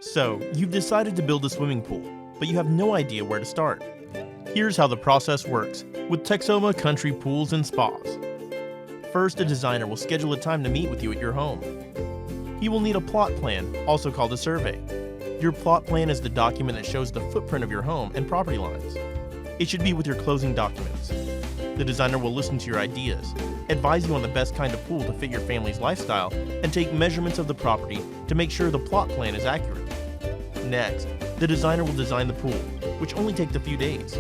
So, you've decided to build a swimming pool, but you have no idea where to start. Here's how the process works with Texoma Country Pools and Spas. First, a designer will schedule a time to meet with you at your home. He will need a plot plan, also called a survey. Your plot plan is the document that shows the footprint of your home and property lines. It should be with your closing documents. The designer will listen to your ideas, advise you on the best kind of pool to fit your family's lifestyle, and take measurements of the property to make sure the plot plan is accurate. Next, the designer will design the pool, which only takes a few days.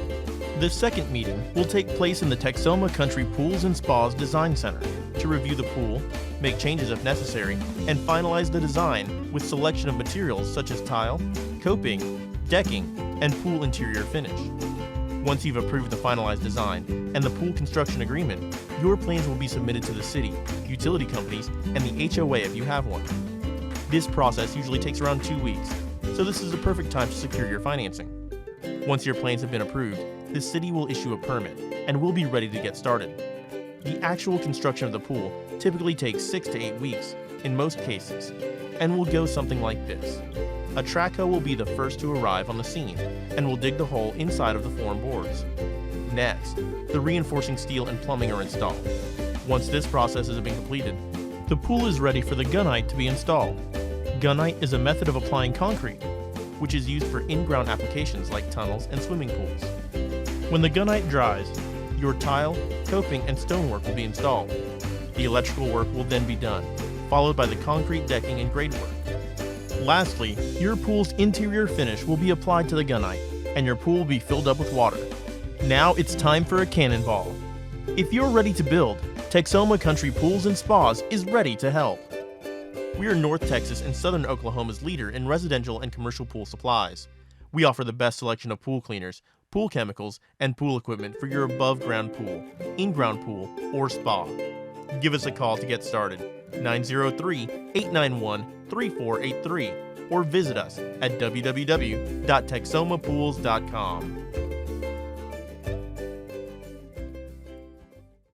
The second meeting will take place in the Texoma Country Pools and Spas Design Center to review the pool, make changes if necessary, and finalize the design with selection of materials such as tile, coping, decking, and pool interior finish. Once you've approved the finalized design and the pool construction agreement, your plans will be submitted to the city, utility companies, and the HOA if you have one. This process usually takes around 2 weeks, so this is the perfect time to secure your financing. Once your plans have been approved, the city will issue a permit and we'll be ready to get started. The actual construction of the pool typically takes 6 to 8 weeks in most cases, and will go something like this. A track hoe will be the first to arrive on the scene and will dig the hole inside of the form boards. Next, the reinforcing steel and plumbing are installed. Once this process has been completed, the pool is ready for the gunite to be installed. Gunite is a method of applying concrete, which is used for in-ground applications like tunnels and swimming pools. When the gunite dries, your tile, coping, and stonework will be installed. The electrical work will then be done, followed by the concrete decking and grade work. Lastly, your pool's interior finish will be applied to the gunite, and your pool will be filled up with water. Now it's time for a cannonball. If you're ready to build, Texoma Country Pools and Spas is ready to help. We are North Texas and Southern Oklahoma's leader in residential and commercial pool supplies. We offer the best selection of pool cleaners, pool chemicals, and pool equipment for your above-ground pool, in-ground pool, or spa. Give us a call to get started, 903-891-3483, or visit us at www.texomapools.com.